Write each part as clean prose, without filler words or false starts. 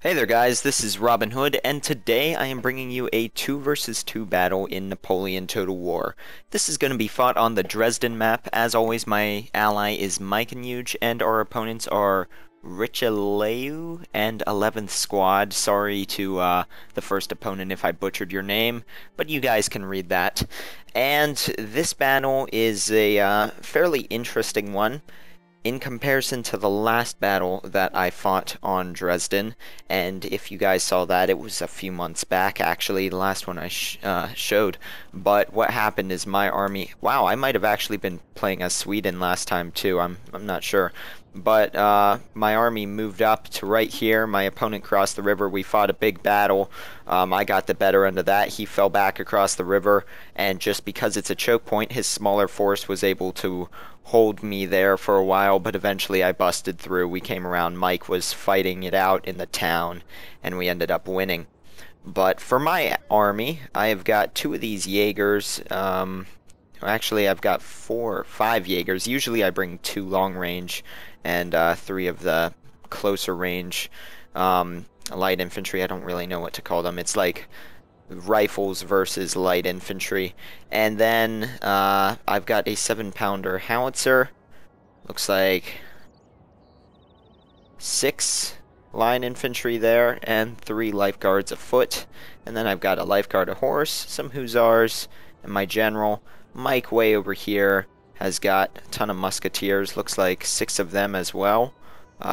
Hey there guys, this is Robin Hood, and today I am bringing you a 2 versus 2 battle in Napoleon Total War. This is going to be fought on the Dresden map. As always, my ally is Mikenuge, and our opponents are Richelieu and 11th Squad. Sorry to the first opponent if I butchered your name, but you guys can read that. And this battle is a fairly interesting one in comparison to the last battle that I fought on Dresden. And if you guys saw that, it was a few months back, actually, the last one I showed. But what happened is my army, wow, I might have actually been playing as Sweden last time too, I'm not sure. But my army moved up to right here. My opponent crossed the river. We fought a big battle. I got the better end of that. He fell back across the river, and just because it's a choke point, his smaller force was able to hold me there for a while, but eventually I busted through. We came around. Mike was fighting it out in the town, and we ended up winning. But for my army, I have got two of these Jaegers. Actually, I've got 5 Jaegers. Usually I bring 2 long range and 3 of the closer range light infantry. I don't really know what to call them. It's like rifles versus light infantry. And then I've got a 7-pounder howitzer. Looks like 6 line infantry there and 3 lifeguards afoot. And then I've got a lifeguard, a horse, some hussars, and my general. Mike way over here has got a ton of musketeers. Looks like 6 of them as well.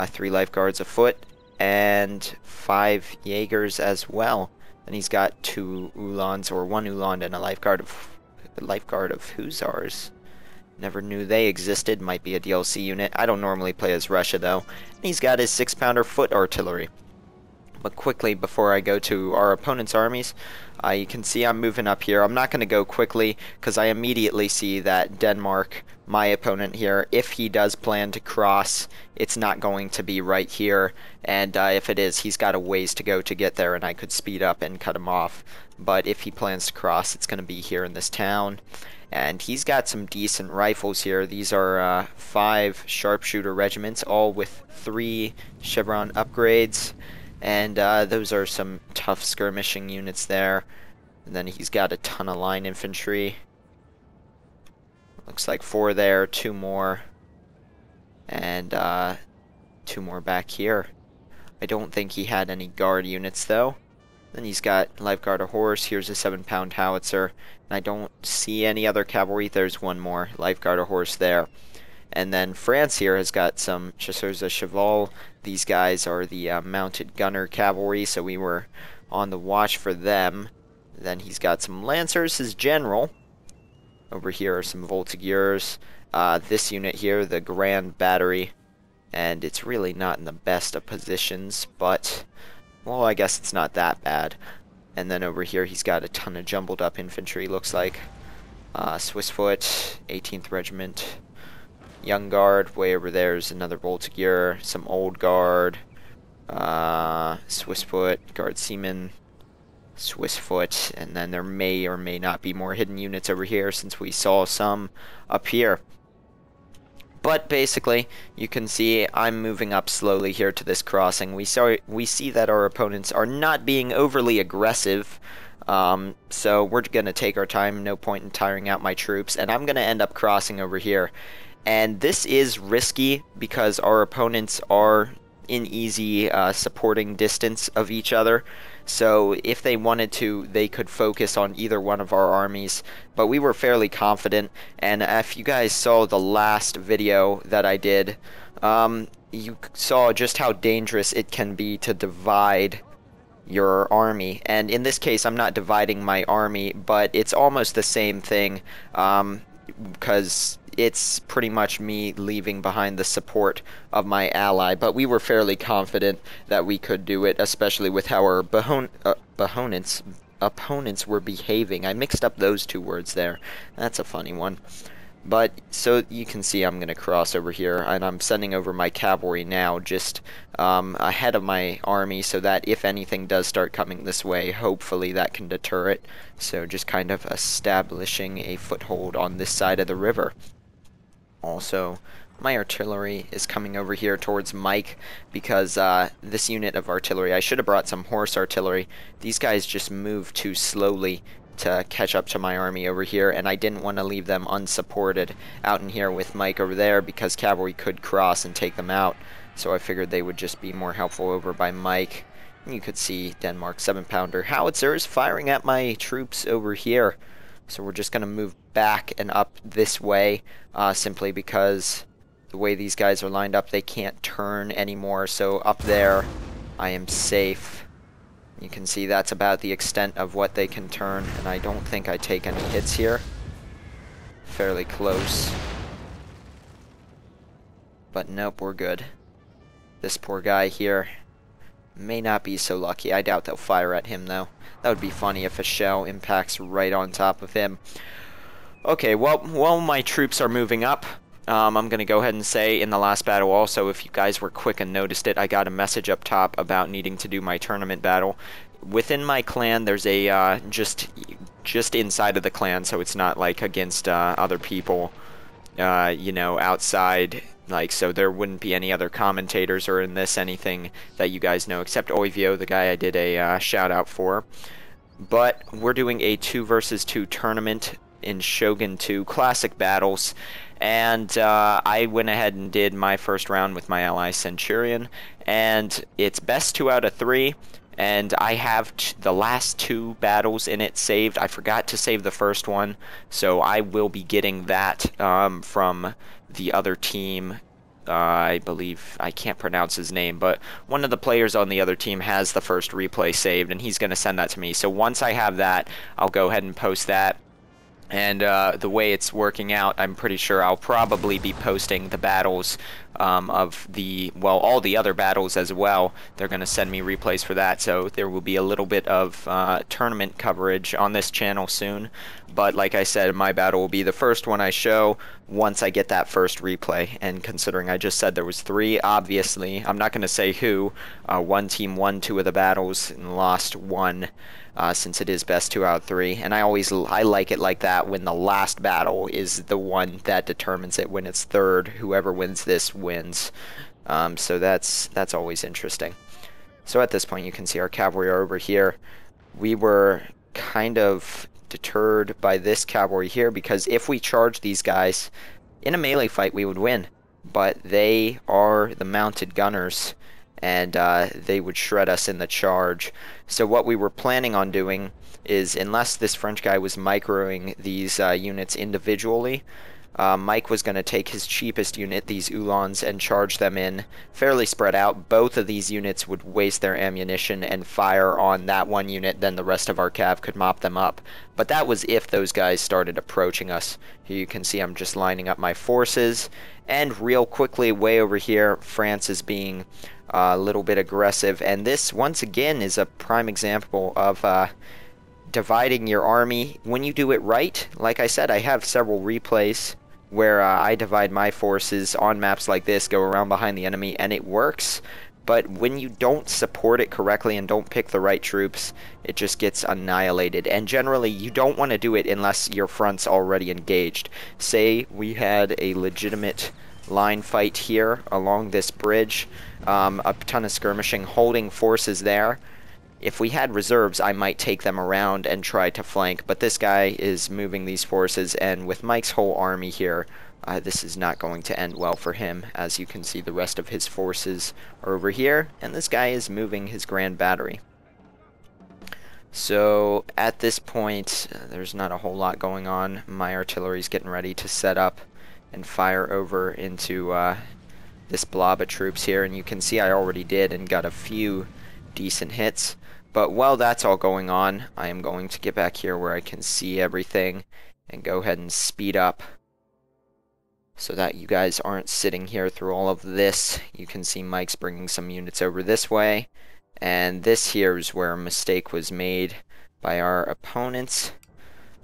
3 lifeguards afoot and 5 Jaegers as well. And he's got 2 Uhlans, or 1 Uhlan and a lifeguard of hussars. Never knew they existed. Might be a DLC unit. I don't normally play as Russia though. And he's got his 6-pounder foot artillery. But quickly, before I go to our opponent's armies, you can see I'm moving up here. I'm not going to go quickly because I immediately see that Denmark, my opponent here, if he does plan to cross, it's not going to be right here. And if it is, he's got a ways to go to get there, and I could speed up and cut him off. But if he plans to cross, it's going to be here in this town. And he's got some decent rifles here. These are 5 sharpshooter regiments, all with 3 chevron upgrades. And those are some tough skirmishing units there. And then he's got a ton of line infantry. Looks like 4 there, 2 more. And 2 more back here. I don't think he had any guard units though. Then he's got lifeguard, a horse. Here's a 7-pound howitzer. And I don't see any other cavalry. There's 1 more lifeguard, a horse there. And then France here has got some chasseurs à cheval. These guys are the mounted gunner cavalry, so we were on the watch for them. Then he's got some lancers, his general. Over here are some voltigeurs. This unit here, the Grand Battery. And it's really not in the best of positions, but, well, I guess it's not that bad. And then over here he's got a ton of jumbled up infantry, looks like. Swiss Foot, 18th Regiment. Young Guard, way over there is another Voltigeur, some Old Guard, Swiss Foot, Guard Seaman, Swiss Foot, and then there may or may not be more hidden units over here since we saw some up here. But basically, you can see I'm moving up slowly here to this crossing. We see that our opponents are not being overly aggressive. So we're going to take our time, no point in tiring out my troops, and I'm going to end up crossing over here. And this is risky because our opponents are in easy supporting distance of each other. So if they wanted to, they could focus on either one of our armies. But we were fairly confident. And if you guys saw the last video that I did, you saw just how dangerous it can be to divide your army. And in this case, I'm not dividing my army, but it's almost the same thing. Because it's pretty much me leaving behind the support of my ally, but we were fairly confident that we could do it, especially with how our opponents were behaving. I mixed up those 2 words there. That's a funny one. But, so you can see I'm going to cross over here, and I'm sending over my cavalry now just ahead of my army so that if anything does start coming this way, hopefully that can deter it. So just kind of establishing a foothold on this side of the river. Also, My artillery is coming over here towards Mike because this unit of artillery, I should have brought some horse artillery. These guys just move too slowly to catch up to my army over here, and I didn't want to leave them unsupported out in here with Mike over there because cavalry could cross and take them out. So I figured they would just be more helpful over by Mike. And you could see Denmark 7-pounder howitzers firing at my troops over here. So we're just going to move back and up this way simply because the way these guys are lined up, they can't turn anymore. So up there, I am safe. You can see that's about the extent of what they can turn, and I don't think I take any hits here. Fairly close. But nope, we're good. This poor guy here may not be so lucky. I doubt they'll fire at him, though. That would be funny if a shell impacts right on top of him. Okay, well, while my troops are moving up, I'm going to go ahead and say in the last battle also, if you guys were quick and noticed it, I got a message up top about needing to do my tournament battle. Within my clan, there's a, just inside of the clan, so it's not like against other people, you know, outside, like, so there wouldn't be any other commentators or in this anything that you guys know, except Oivio, the guy I did a shout out for. But we're doing a 2 versus 2 tournament in Shogun 2 Classic Battles, and I went ahead and did my first round with my ally Centurion, and it's best 2 out of 3, and I have the last 2 battles in it saved. I forgot to save the first one, so I will be getting that from the other team. I believe, I can't pronounce his name, but one of the players on the other team has the first replay saved, and he's going to send that to me. So once I have that, I'll go ahead and post that. And the way it's working out, I'm pretty sure I'll probably be posting the battles of the, well, all the other battles as well. They're going to send me replays for that, so there will be a little bit of tournament coverage on this channel soon. But like I said, my battle will be the first one I show once I get that first replay. And considering I just said there was 3, obviously, I'm not going to say who. One team won 2 of the battles and lost 1. Since it is best 2 out of 3, and I like it like that when the last battle is the one that determines it. When it's third, whoever wins this wins. So that's always interesting. So at this point, you can see our cavalry are over here. We were kind of deterred by this cavalry here because if we charge these guys in a melee fight, we would win. But they are the mounted gunners, and they would shred us in the charge. So what we were planning on doing is, unless this French guy was microing these units individually, Mike was going to take his cheapest unit, these Uhlans, and charge them in fairly spread out. Both of these units would waste their ammunition and fire on that one unit, then the rest of our cav could mop them up. But that was if those guys started approaching us. Here you can see I'm just lining up my forces, and real quickly way over here, France is being a little bit aggressive, and this once again is a prime example of dividing your army when you do it right. Like I said, I have several replays where I divide my forces on maps like this, go around behind the enemy, and it works. But when you don't support it correctly and don't pick the right troops, it just gets annihilated. And generally, you don't want to do it unless your front's already engaged. Say we had a legitimate line fight here along this bridge, a ton of skirmishing, holding forces there. If we had reserves, I might take them around and try to flank, but this guy is moving these forces, and with Mike's whole army here, this is not going to end well for him. As you can see, the rest of his forces are over here, and this guy is moving his grand battery. So at this point, there's not a whole lot going on. My artillery's getting ready to set up and fire over into this blob of troops here, and you can see I already did and got a few decent hits. But while that's all going on, I am going to get back here where I can see everything and go ahead and speed up so that you guys aren't sitting here through all of this. You can see Mike's bringing some units over this way, and this here is where a mistake was made by our opponents.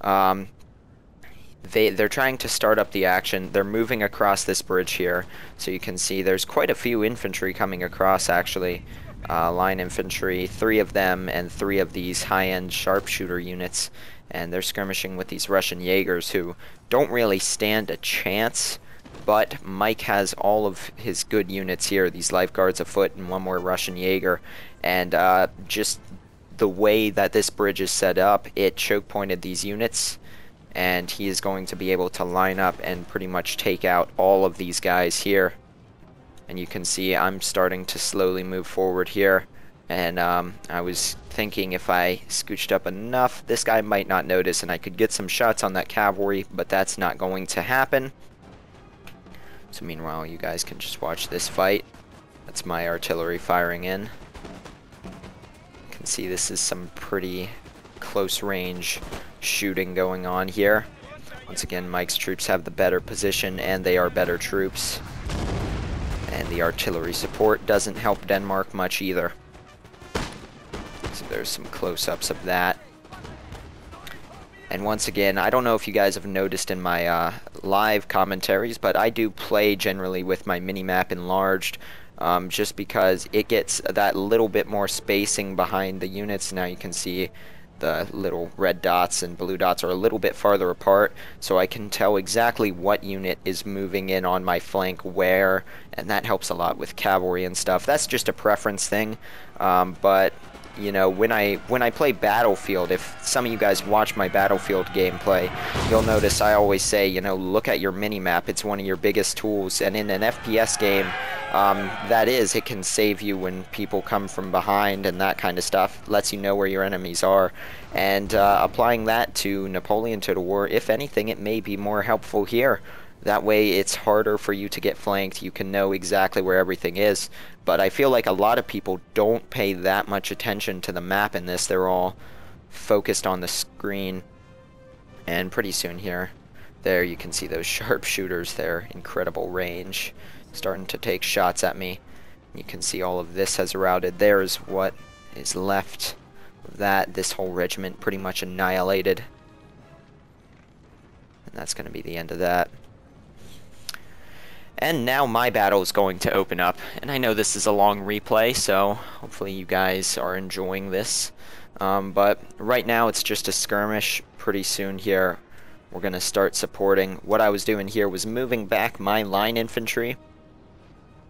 They're trying to start up the action. They're moving across this bridge here, so you can see there's quite a few infantry coming across, actually. Line infantry, 3 of them, and 3 of these high-end sharpshooter units, and they're skirmishing with these Russian Jaegers who don't really stand a chance But Mike has all of his good units here, these lifeguards afoot and one more Russian Jaeger, and just the way that this bridge is set up, it choke pointed these units, and he is going to be able to line up and pretty much take out all of these guys here. And you can see I'm starting to slowly move forward here, and I was thinking if I scooched up enough, this guy might not notice and I could get some shots on that cavalry, but that's not going to happen. So meanwhile, you guys can just watch this fight. That's my artillery firing in. You can see this is some pretty close range shooting going on here. Once again, Mike's troops have the better position and they are better troops. And the artillery support doesn't help Denmark much either. So there's some close-ups of that. And once again, I don't know if you guys have noticed in my live commentaries, but I do play generally with my minimap enlarged, just because it gets that little bit more spacing behind the units. Now you can see the little red dots and blue dots are a little bit farther apart, so I can tell exactly what unit is moving in on my flank where, and that helps a lot with cavalry and stuff. That's just a preference thing, but you know, when I play Battlefield, if some of you guys watch my Battlefield gameplay, you'll notice I always say, you know, look at your minimap. It's one of your biggest tools, and in an FPS game, it can save you when people come from behind and that kind of stuff. Lets you know where your enemies are, and applying that to Napoleon Total War, if anything, it may be more helpful here. That way it's harder for you to get flanked. You can know exactly where everything is. But I feel like a lot of people don't pay that much attention to the map in this. They're all focused on the screen. And pretty soon here, there you can see those sharpshooters there. Incredible range. Starting to take shots at me. You can see all of this has routed. There's what is left of that. This whole regiment pretty much annihilated. And that's going to be the end of that. And now my battle is going to open up, and I know this is a long replay, so hopefully you guys are enjoying this. But right now it's just a skirmish. Pretty soon here we're going to start supporting. What I was doing here was moving back my line infantry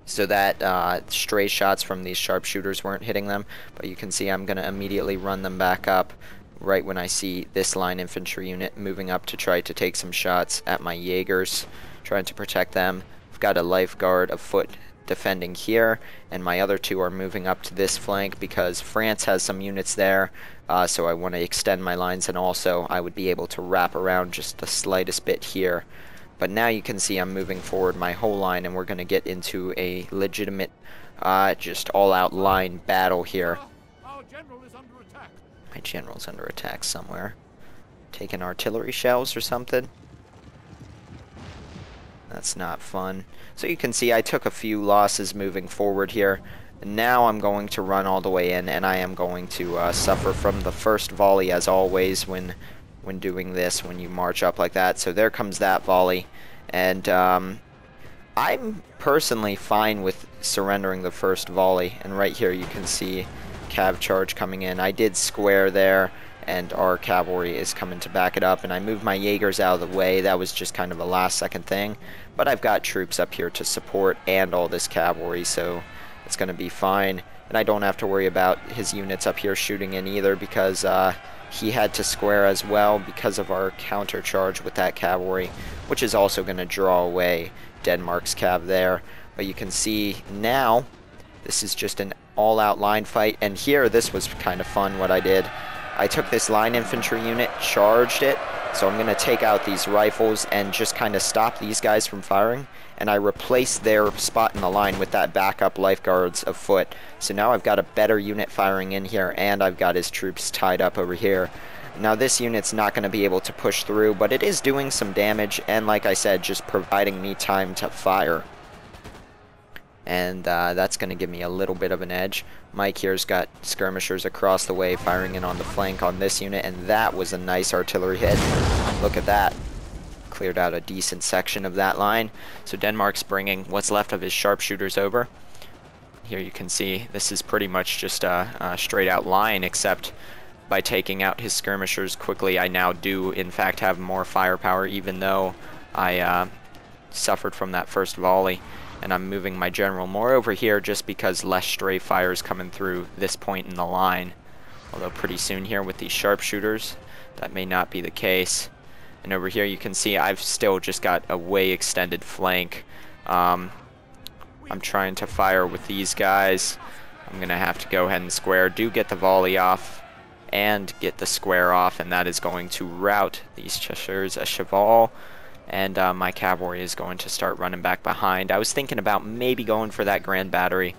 so that stray shots from these sharpshooters weren't hitting them. But you can see I'm going to immediately run them back up right when I see this line infantry unit moving up to try to take some shots at my Jaegers, trying to protect them. Got a lifeguard afoot defending here, and my other two are moving up to this flank because France has some units there, so I want to extend my lines, and also I would be able to wrap around just the slightest bit here. But now you can see I'm moving forward my whole line, and we're going to get into a legitimate just all-out line battle here. Our general is under attack. My general's under attack somewhere. Taking artillery shells or something. That's not fun. So you can see I took a few losses moving forward here. Now I'm going to run all the way in, and I am going to suffer from the first volley as always when doing this, when you march up like that. So there comes that volley, and I'm personally fine with surrendering the first volley. And right here you can see cav charge coming in. I did square there, and our cavalry is coming to back it up, and I moved my Jaegers out of the way. That was just kind of a last second thing, but I've got troops up here to support and all this cavalry, so it's going to be fine. And I don't have to worry about his units up here shooting in either, because he had to square as well because of our counter charge with that cavalry, which is also going to draw away Denmark's cav there. But you can see now this is just an all-out line fight, and here this was kind of fun what I did. I took this line infantry unit, charged it, so I'm going to take out these rifles and just kind of stop these guys from firing, and I replaced their spot in the line with that backup lifeguards afoot. So now I've got a better unit firing in here, and I've got his troops tied up over here. Now this unit's not going to be able to push through, but it is doing some damage, and like I said, just providing me time to fire. And that's going to give me a little bit of an edge. Mike here's got skirmishers across the way firing in on the flank on this unit, and that was a nice artillery hit. Look at that. Cleared out a decent section of that line. So Denmark's bringing what's left of his sharpshooters over. Here you can see this is pretty much just a straight out line, except by taking out his skirmishers quickly, I now do in fact have more firepower, even though I suffered from that first volley, and I'm moving my general more over here just because less stray fire is coming through this point in the line. Although pretty soon here with these sharpshooters, that may not be the case. And over here you can see I've still just got a way extended flank. I'm trying to fire with these guys. I'm going to have to go ahead and square. Do get the volley off and get the square off, and that is going to rout these Cheshires, a Cheval, and my cavalry is going to start running back behind. I was thinking about maybe going for that Grand Battery.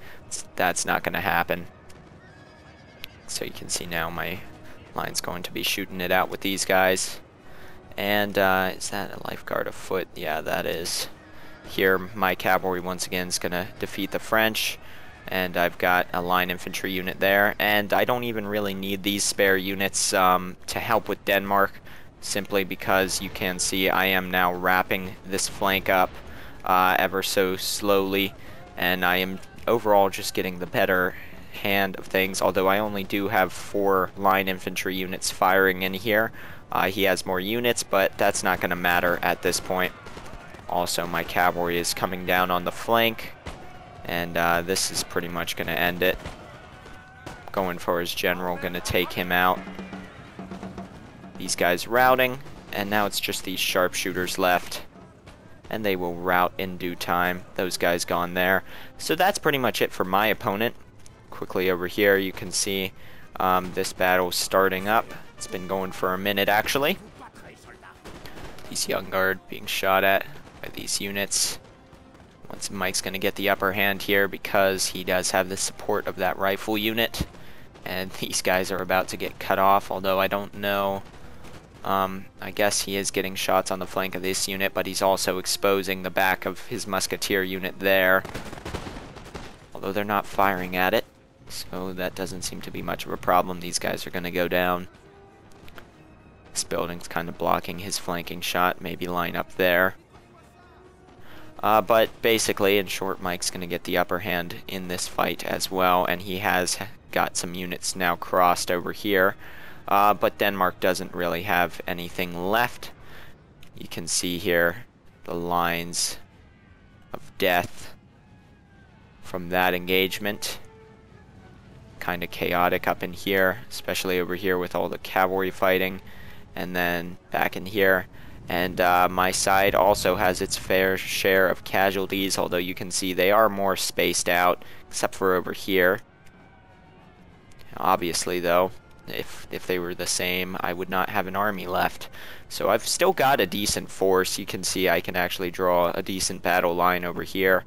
That's not going to happen. So you can see now my line's going to be shooting it out with these guys. And is that a Lifeguard afoot? Yeah, that is. Here, my cavalry once again is going to defeat the French. And I've got a line infantry unit there. And I don't even really need these spare units to help with Denmark, simply because you can see I am now wrapping this flank up ever so slowly. And I am overall just getting the better hand of things, although I only do have 4 line infantry units firing in here. He has more units, but that's not going to matter at this point. Also, my cavalry is coming down on the flank, and this is pretty much going to end it. Going for his general, going to take him out. These guys routing, and now it's just these sharpshooters left, and they will rout in due time. Those guys gone there. So that's pretty much it for my opponent. Quickly over here, you can see this battle starting up. It's been going for a minute, actually. These Young Guard being shot at by these units. Once Mike's going to get the upper hand here because he does have the support of that rifle unit. And these guys are about to get cut off, although I don't know. I guess he is getting shots on the flank of this unit, but he's also exposing the back of his musketeer unit there. Although they're not firing at it, so that doesn't seem to be much of a problem. These guys are going to go down. This building's kind of blocking his flanking shot. Maybe line up there. But basically, in short, Mike's going to get the upper hand in this fight as well, and he has got some units now crossed over here. But Denmark doesn't really have anything left. You can see here the lines of death from that engagement. Kind of chaotic up in here, especially over here with all the cavalry fighting. And then back in here. And my side also has its fair share of casualties, although you can see they are more spaced out, except for over here. Obviously, though, if they were the same, I would not have an army left. So I've still got a decent force. You can see I can actually draw a decent battle line over here.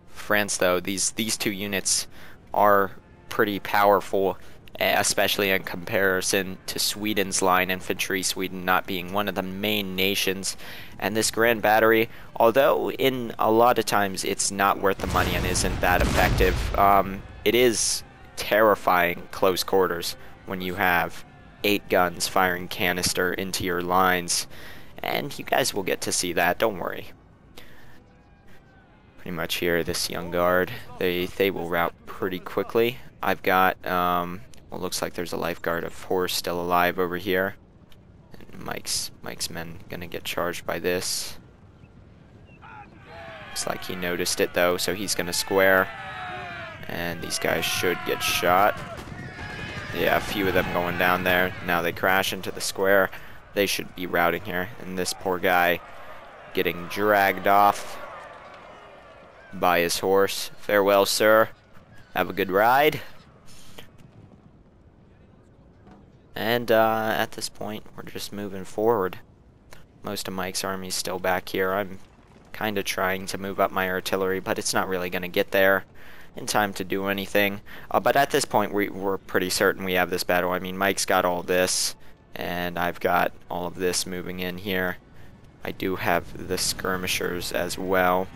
France, though, these 2 units are pretty powerful, especially in comparison to Sweden's line infantry, Sweden not being one of the main nations. And this Grand Battery, although in a lot of times it's not worth the money and isn't that effective, it is terrifying close quarters when you have 8 guns firing canister into your lines. And you guys will get to see that, don't worry. Pretty much here, this Young Guard, they will rout pretty quickly. I've got, well, looks like there's a Lifeguard of horse still alive over here. And Mike's men gonna get charged by this. Looks like he noticed it though, so he's gonna square. And these guys should get shot. Yeah, a few of them going down there. Now they crash into the square. They should be routing here. And this poor guy getting dragged off by his horse. Farewell, sir. Have a good ride. And at this point, we're just moving forward. Most of Mike's army's still back here. I'm kind of trying to move up my artillery, but it's not really going to get there in time to do anything. But at this point, we're pretty certain we have this battle. I mean, Mike's got all this, and I've got all of this moving in here. I do have the skirmishers as well.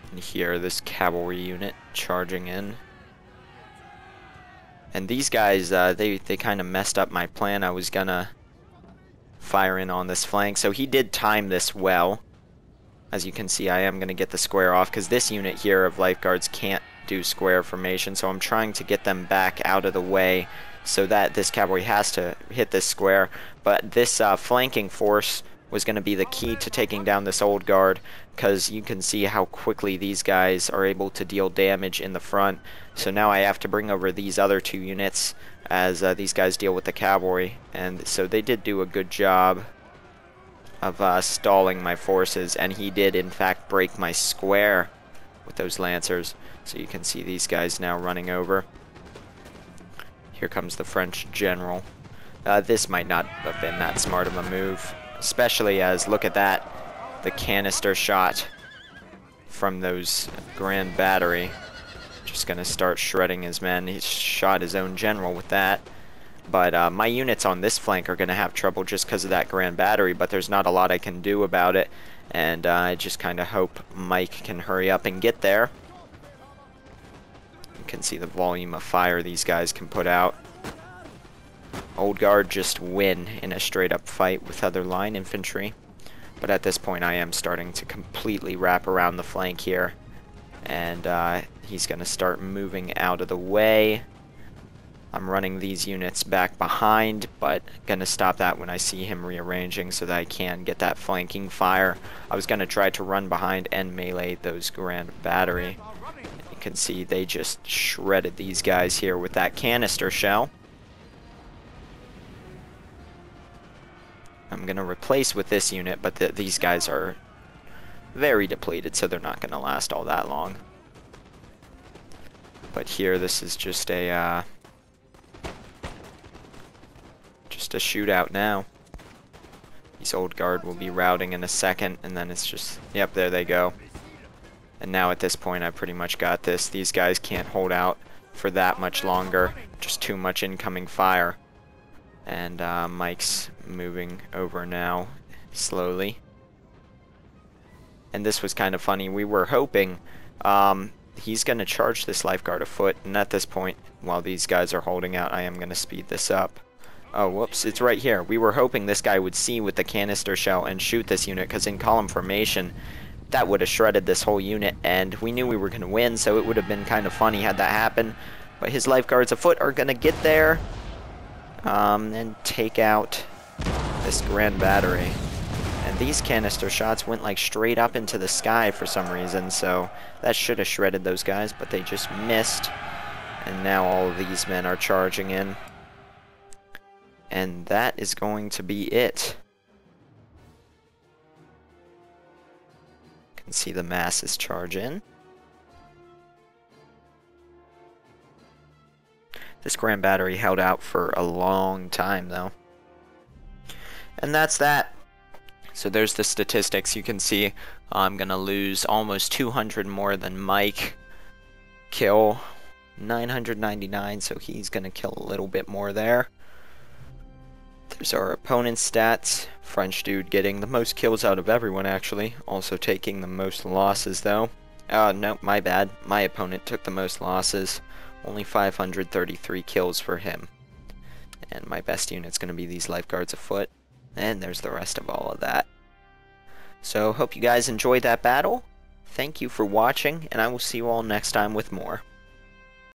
And here, this cavalry unit charging in. And these guys, they kind of messed up my plan. I was gonna fire in on this flank, so he did time this well. As you can see, I am gonna get the square off, because this unit here of Lifeguards can't do square formation, so I'm trying to get them back out of the way so that this cavalry has to hit this square. But this flanking force was going to be the key to taking down this old guard, because you can see how quickly these guys are able to deal damage in the front. So now I have to bring over these other 2 units as these guys deal with the cavalry. And so they did do a good job of stalling my forces, and he did in fact break my square with those lancers. So you can see these guys now running over. Here comes the French general. This might not have been that smart of a move, especially as, look at that, the canister shot from those Grand Battery. Just gonna start shredding his men. He shot his own general with that. But my units on this flank are gonna have trouble just because of that Grand Battery, but there's not a lot I can do about it. And I just kind of hope Mike can hurry up and get there. You can see the volume of fire these guys can put out. Old Guard just win in a straight up fight with other line infantry. But at this point I am starting to completely wrap around the flank here. And he's going to start moving out of the way. I'm running these units back behind, but going to stop that when I see him rearranging so that I can get that flanking fire. I was going to try to run behind and melee those Grand Battery. You can see they just shredded these guys here with that canister shell. I'm going to replace with this unit, but these guys are very depleted, so they're not going to last all that long. But here, this is just a shootout now. These Old Guard will be routing in a second, and then it's just, yep, there they go. And now at this point, I pretty much got this. These guys can't hold out for that much longer. Just too much incoming fire. And Mike's moving over now, slowly. And this was kind of funny. We were hoping he's going to charge this Life Guard afoot. And at this point, while these guys are holding out, I am going to speed this up. Oh, whoops, it's right here. We were hoping this guy would see with the canister shell and shoot this unit, because in column formation, that would have shredded this whole unit. And we knew we were going to win, so it would have been kind of funny had that happen. But his Life Guards afoot are going to get there and take out this Grand Battery. And these canister shots went like straight up into the sky for some reason, so that should have shredded those guys, but they just missed. And now all of these men are charging in. And that is going to be it. You can see the masses charge in. This Grand Battery held out for a long time, though. And that's that. So there's the statistics. You can see I'm going to lose almost 200 more than Mike. Kill 999, so he's going to kill a little bit more there. There's our opponent's stats. French dude getting the most kills out of everyone, actually. Also taking the most losses, though. No, my bad. My opponent took the most losses. Only 533 kills for him. And my best unit's going to be these Life Guards afoot. And there's the rest of all of that. So, hope you guys enjoyed that battle. Thank you for watching, and I will see you all next time with more.